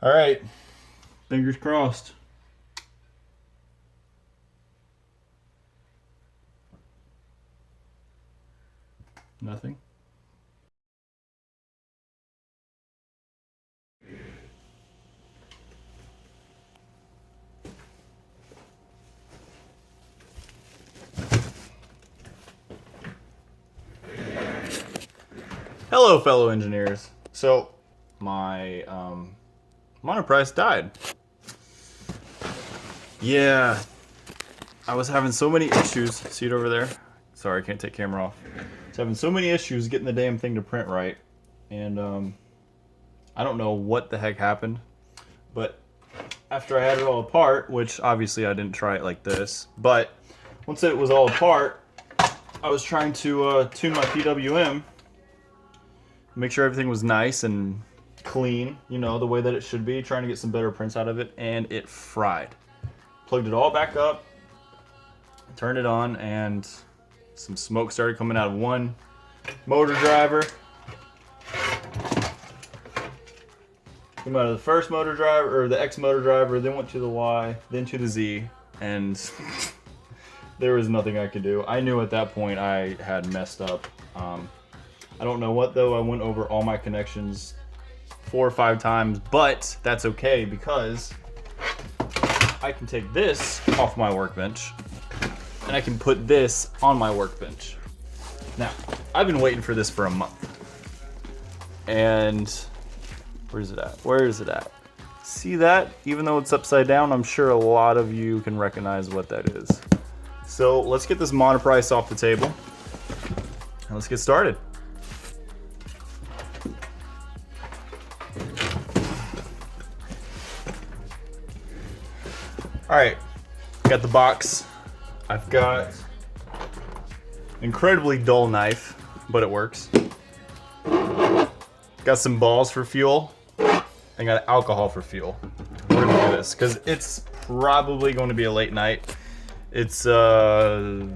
All right, fingers crossed. Nothing. Hello, fellow engineers. So, my monoprice died. Yeah, I was having so many issues. See it over there? Sorry, I can't take camera off. I was having so many issues getting the damn thing to print right, and I don't know what the heck happened, but after I had it all apart, which obviously I didn't try it like this, but once it was all apart, I was trying to tune my PWM, make sure everything was nice and clean, you know, the way that it should be, trying to get some better prints out of it, and it fried. Plugged it all back up, turned it on, and some smoke started coming out of one motor driver. Came out of the first motor driver, or the X motor driver, then went to the Y, then to the Z, and there was nothing I could do. I knew at that point I had messed up. I don't know what though, I went over all my connections 4 or 5 times, but that's okay because I can take this off my workbench and I can put this on my workbench. Now, I've been waiting for this for a month. And where's it at? Where is it at? See that? Even though it's upside down, I'm sure a lot of you can recognize what that is. So let's get this monoprice off the table and let's get started. All right, got the box. I've got an incredibly dull knife, but it works. Got some balls for fuel. I got alcohol for fuel. We're gonna do this because it's probably going to be a late night. It's 8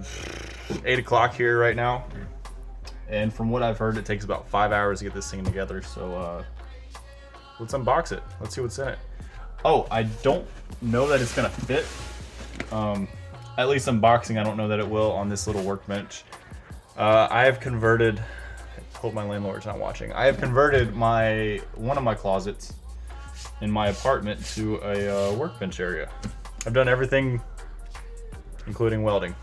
o'clock here right now, and from what I've heard, it takes about 5 hours to get this thing together. So let's unbox it. Let's see what's in it. Oh, I don't know that it's gonna fit. At least unboxing, I don't know that it will on this little workbench. I have converted. Hope my landlord's not watching. I have converted one of my closets in my apartment to a workbench area. I've done everything, including welding.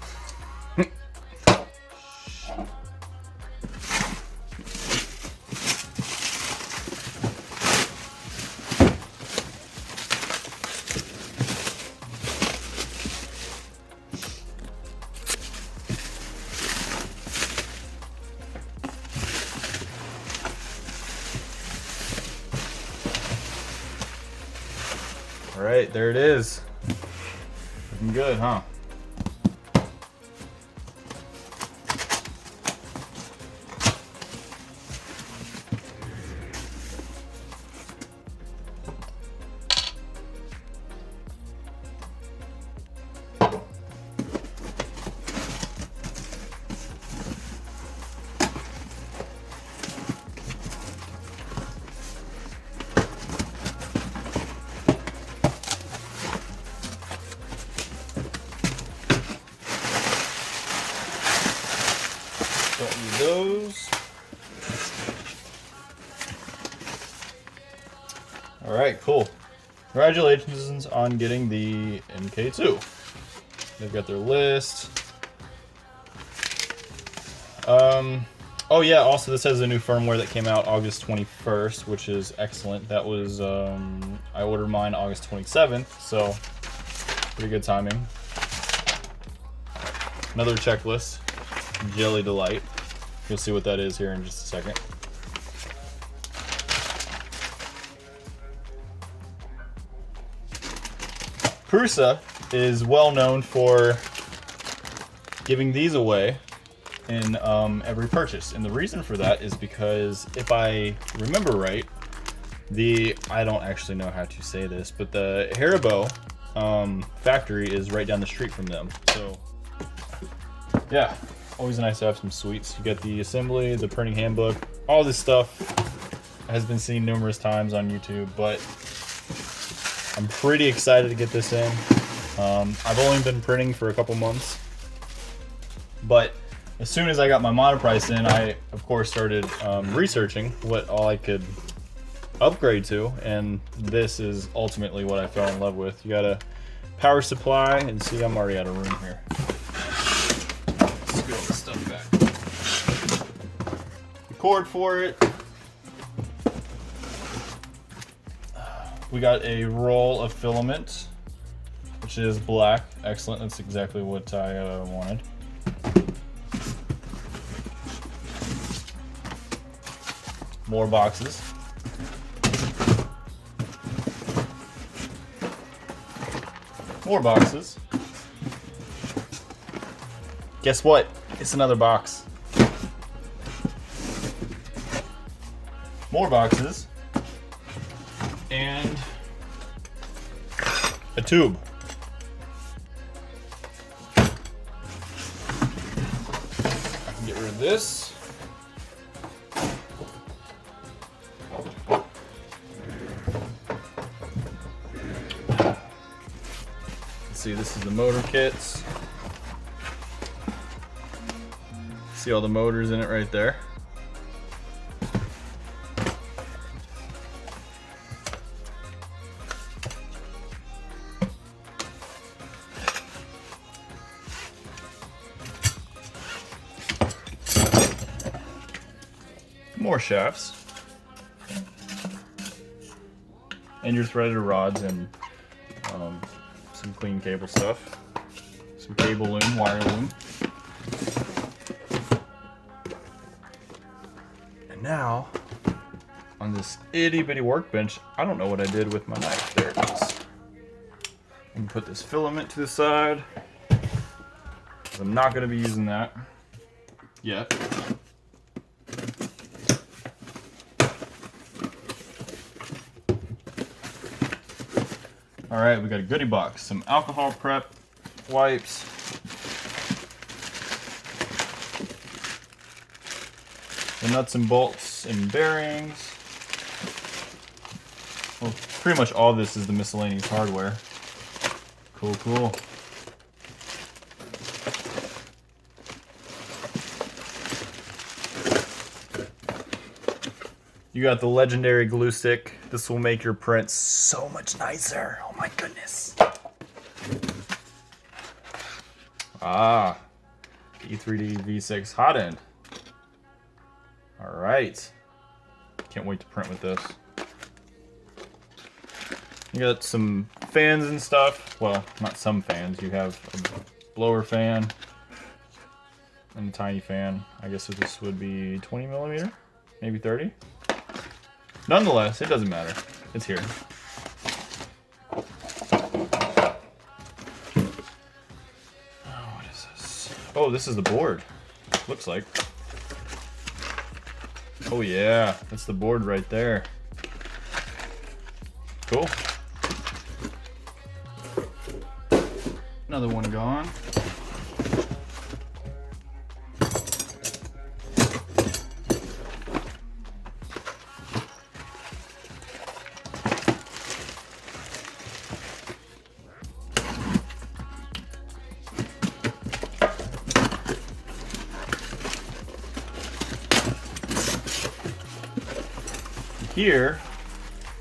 All right, there it is. Looking good, huh? Don't need those. All right, cool. Congratulations on getting the MK2. They've got their list. Oh yeah, also this has a new firmware that came out August 21st, which is excellent. That was, I ordered mine August 27th, so pretty good timing. Another checklist. Jelly Delight. You'll see what that is here in just a second. Prusa is well known for giving these away in every purchase, and the reason for that is because if I remember right, I don't actually know how to say this, but the Haribo factory is right down the street from them. So yeah, always nice to have some sweets. You get the assembly, the printing handbook, all this stuff has been seen numerous times on YouTube, but I'm pretty excited to get this in. I've only been printing for a couple months, but as soon as I got my monoprice in, I of course started researching what all I could upgrade to, and this is ultimately what I fell in love with. You got a power supply, and see, I'm already out of room here. Let's get all this stuff back. The cord for it. We got a roll of filament, which is black. Excellent, that's exactly what I wanted. More boxes. More boxes. Guess what? It's another box. More boxes. And a tube. I can get rid of this. Let's see, this is the motor kits. See all the motors in it right there. More shafts, and your threaded rods, and some clean cable stuff, some cable loom, wire loom. And now, on this itty bitty workbench, I don't know what I did with my knife. There it is. I'm gonna put this filament to the side. I'm not gonna be using that yet. All right, we got a goodie box, some alcohol prep wipes, the nuts and bolts and bearings. Well, pretty much all this is the miscellaneous hardware. Cool, cool. You got the legendary glue stick. This will make your prints so much nicer. Oh my goodness. Ah, E3D V6 hot end. All right. Can't wait to print with this. You got some fans and stuff. Well, not some fans. You have a blower fan and a tiny fan. I guess this would be 20 millimeter, maybe 30. Nonetheless, it doesn't matter. It's here. Oh, what is this? Oh, this is the board. Looks like. Oh yeah, that's the board right there. Cool. Another one gone. Here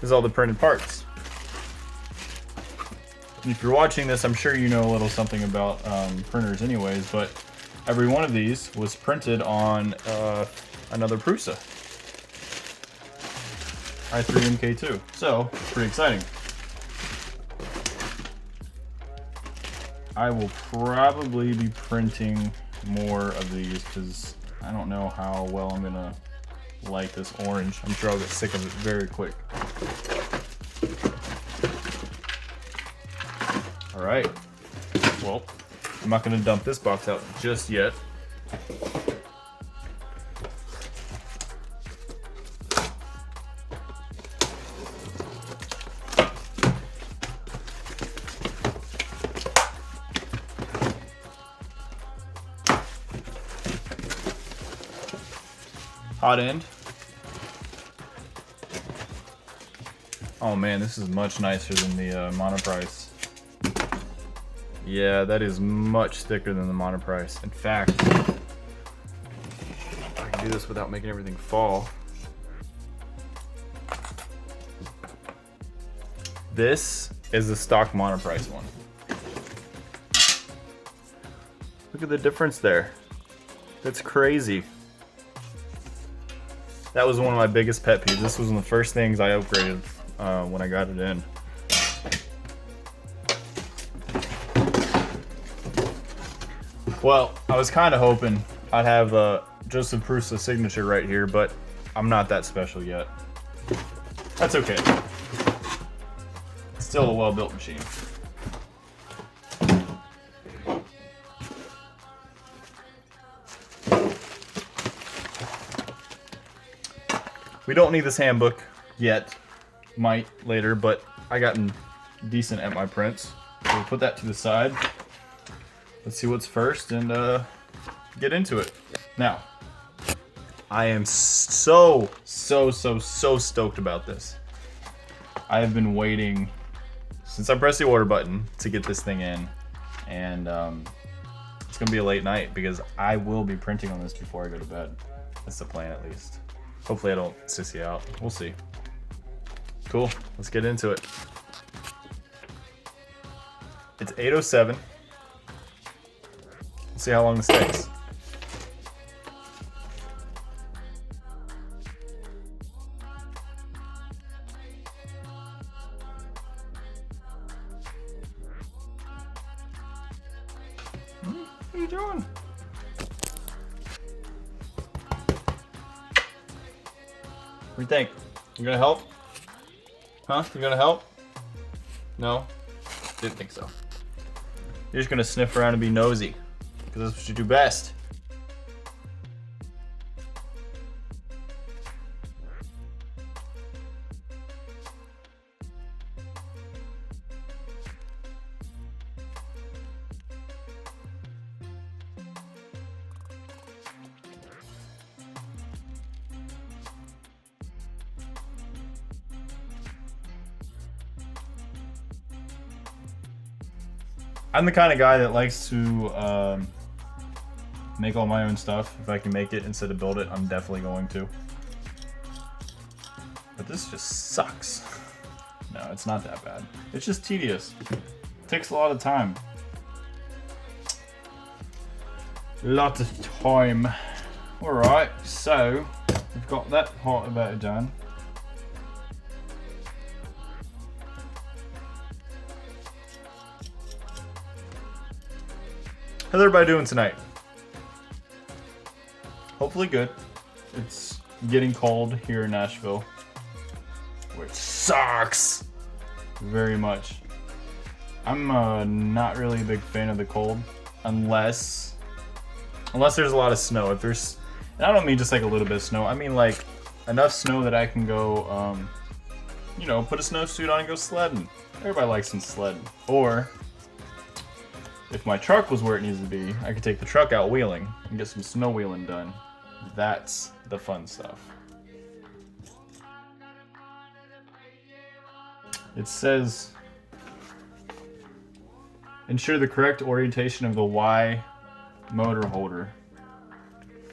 is all the printed parts. And if you're watching this, I'm sure you know a little something about printers anyways, but every one of these was printed on another Prusa. i3 MK2. So, pretty exciting. I will probably be printing more of these because I don't know how well I'm gonna like this orange. I'm sure I'll get sick of it very quick. All right. Well, I'm not gonna dump this box out just yet. Hot end Oh man, this is much nicer than the Monoprice. Yeah, that is much thicker than the Monoprice. In fact, I can do this without making everything fall. This is the stock Monoprice one. Look at the difference there. That's crazy. That was one of my biggest pet peeves. This was one of the first things I upgraded when I got it in. Well, I was kind of hoping I'd have Joseph Prusa signature right here, but I'm not that special yet. That's okay. It's still a well-built machine. We don't need this handbook yet. Might later, but I gotten decent at my prints. So we'll put that to the side. Let's see what's first and get into it. Now, I am so stoked about this. I have been waiting since I pressed the order button to get this thing in, and it's gonna be a late night because I will be printing on this before I go to bed. That's the plan, at least. Hopefully I don't sissy out. We'll see. Cool, let's get into it. It's 8:07. Let's see how long this takes. What are you doing? What do you think? You gonna help? Huh? You gonna help? No? Didn't think so. You're just gonna sniff around and be nosy, because that's what you do best. I'm the kind of guy that likes to make all my own stuff. If I can make it instead of build it, I'm definitely going to. But this just sucks. No, it's not that bad. It's just tedious. It takes a lot of time. Lot of time. Alright, so we've got that part about it done. How's everybody doing tonight? Hopefully good. It's getting cold here in Nashville, which sucks very much. I'm not really a big fan of the cold unless there's a lot of snow. If there's, and I don't mean just like a little bit of snow, I mean like enough snow that I can go, you know, put a snowsuit on and go sledding. Everybody likes some sledding. Or if my truck was where it needs to be, I could take the truck out wheeling and get some snow wheeling done. That's the fun stuff. It says, ensure the correct orientation of the Y motor holder.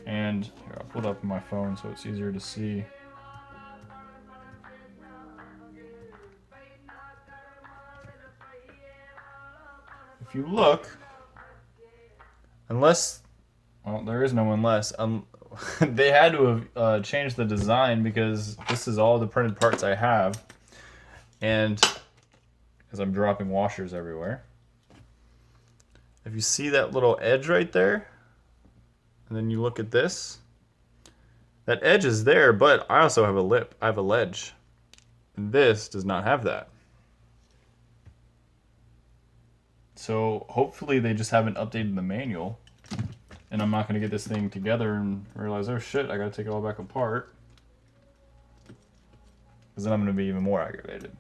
And here, I'll pull it up on my phone so it's easier to see. If you look, unless, well, there is no unless, they had to have changed the design because this is all the printed parts I have, and because I'm dropping washers everywhere. If you see that little edge right there, and then you look at this, that edge is there, but I also have a lip, I have a ledge, and this does not have that. So hopefully they just haven't updated the manual, and I'm not going to get this thing together and realize, oh shit, I got to take it all back apart, because then I'm going to be even more aggravated.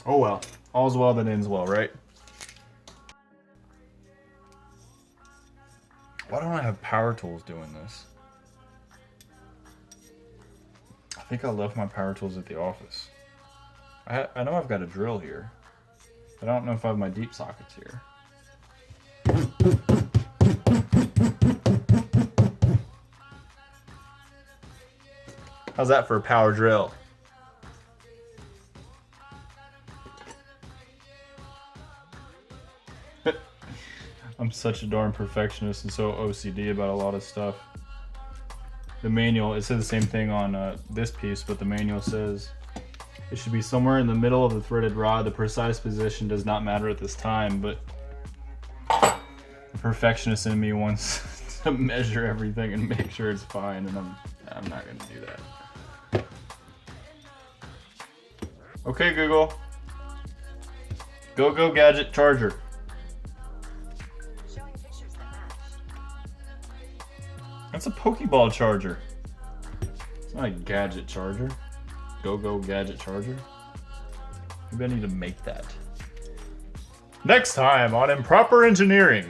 Oh well, all's well that ends well, right? Why don't I have power tools doing this? I think I left my power tools at the office. I know I've got a drill here. I don't know if I have my deep sockets here. How's that for a power drill? I'm such a darn perfectionist and so OCD about a lot of stuff. The manual, it says the same thing on this piece, but the manual says it should be somewhere in the middle of the threaded rod. The precise position does not matter at this time, but the perfectionist in me wants to measure everything and make sure it's fine, and I'm not gonna do that. Okay, Google. Go gadget charger. Showing pictures that match. That's a Pokeball charger. It's not a gadget charger. Go gadget charger. Maybe I need to make that. Next time on Improper Engineering.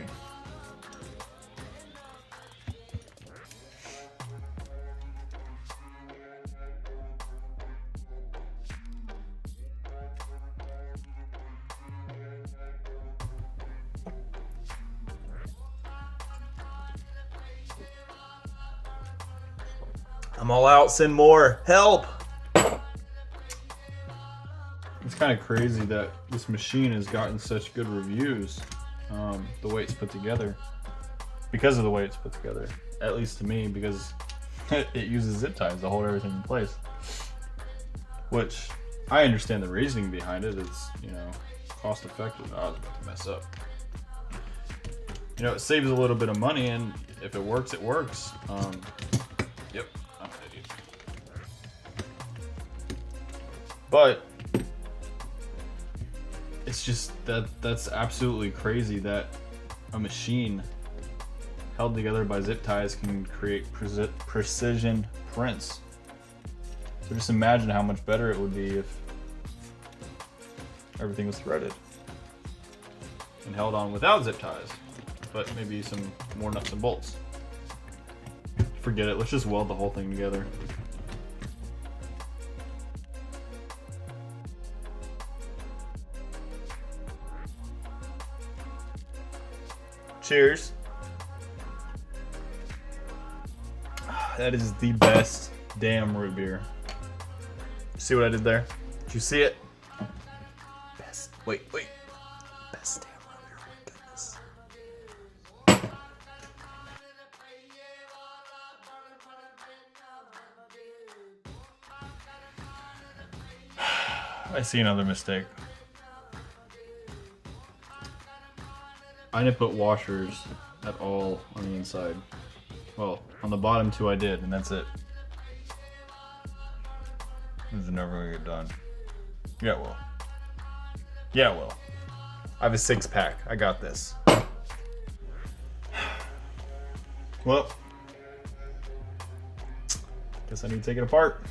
I'm all out, send more, help! It's kind of crazy that this machine has gotten such good reviews, the way it's put together. Because of the way it's put together, at least to me, because it uses zip ties to hold everything in place. Which, I understand the reasoning behind it, it's, you know, cost effective. I was about to mess up. You know, it saves a little bit of money, and if it works, it works. Yep. I'm an idiot. But it's just that's absolutely crazy that a machine held together by zip ties can create precision prints. So just imagine how much better it would be if everything was threaded and held on without zip ties, but maybe some more nuts and bolts. Forget it, let's just weld the whole thing together. Cheers. That is the best damn root beer. See what I did there? Did you see it? Best. Wait. Best damn root beer. Oh my goodness. I see another mistake. I didn't put washers at all on the inside. Well, on the bottom two I did, and that's it. This is never gonna get done. Yeah, it will. Yeah, it will. I have a 6-pack. I got this. Well, guess I need to take it apart.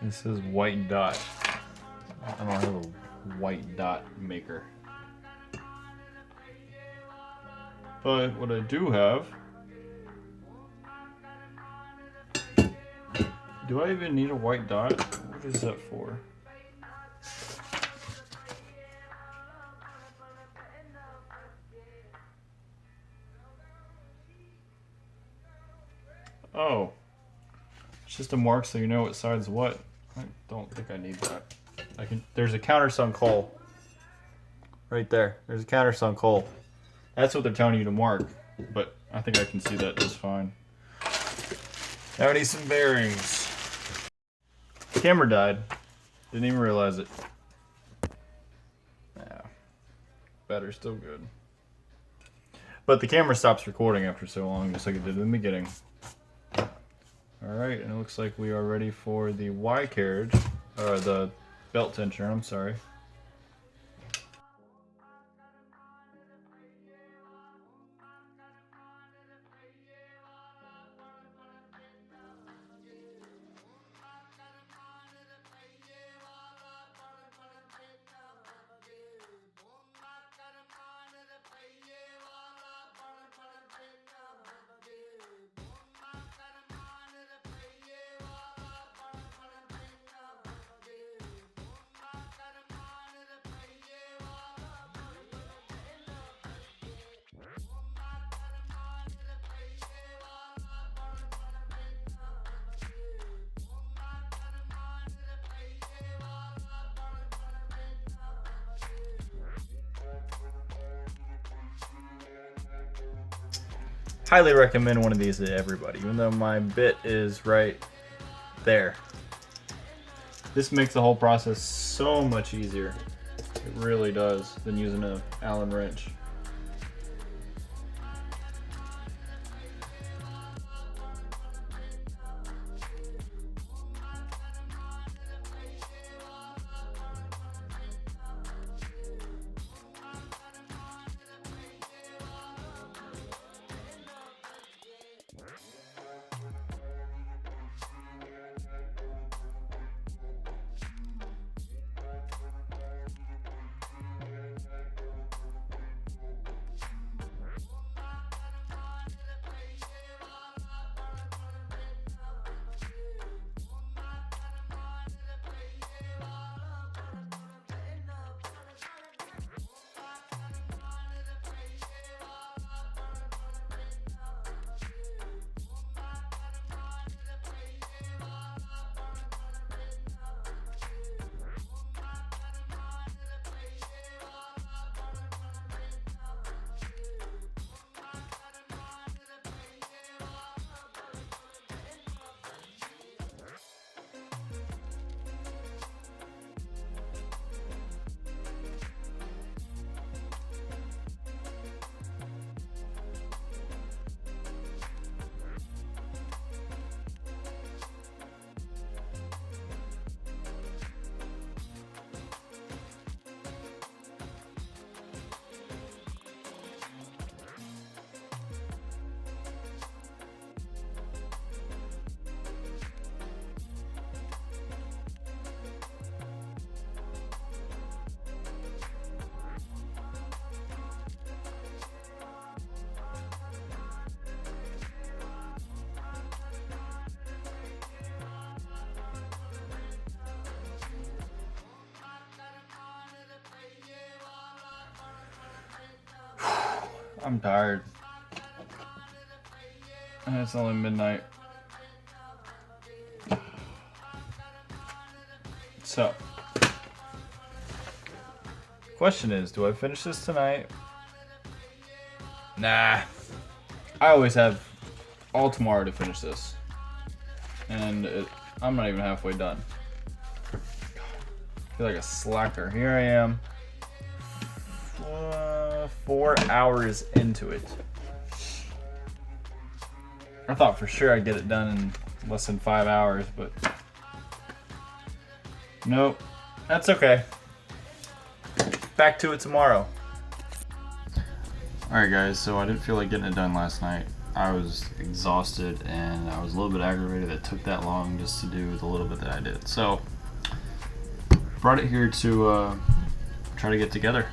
This is white dot. I don't have a white dot maker. But what I do have... Do I even need a white dot? What is that for? Oh. It's just a mark so you know what side's what. I don't think I need that. There's a countersunk hole. Right there. There's a countersunk hole. That's what they're telling you to mark. But I think I can see that just fine. Now I need some bearings. Camera died. Didn't even realize it. Yeah. Battery's still good. But the camera stops recording after so long, just like it did in the beginning. Alright, and it looks like we are ready for the Y carriage, or the belt tensioner, I'm sorry. Highly recommend one of these to everybody, even though my bit is right there. This makes the whole process so much easier. It really does, than using an Allen wrench. I'm tired. And it's only midnight. So, question is, do I finish this tonight? Nah. I always have all tomorrow to finish this. And I'm not even halfway done. I feel like a slacker. Here I am. 4 hours into it. I thought for sure I'd get it done in less than 5 hours, but nope. That's okay. Back to it tomorrow. Alright guys, so I didn't feel like getting it done last night. I was exhausted and I was a little bit aggravated that it took that long just to do the little bit that I did. So brought it here to try to get together.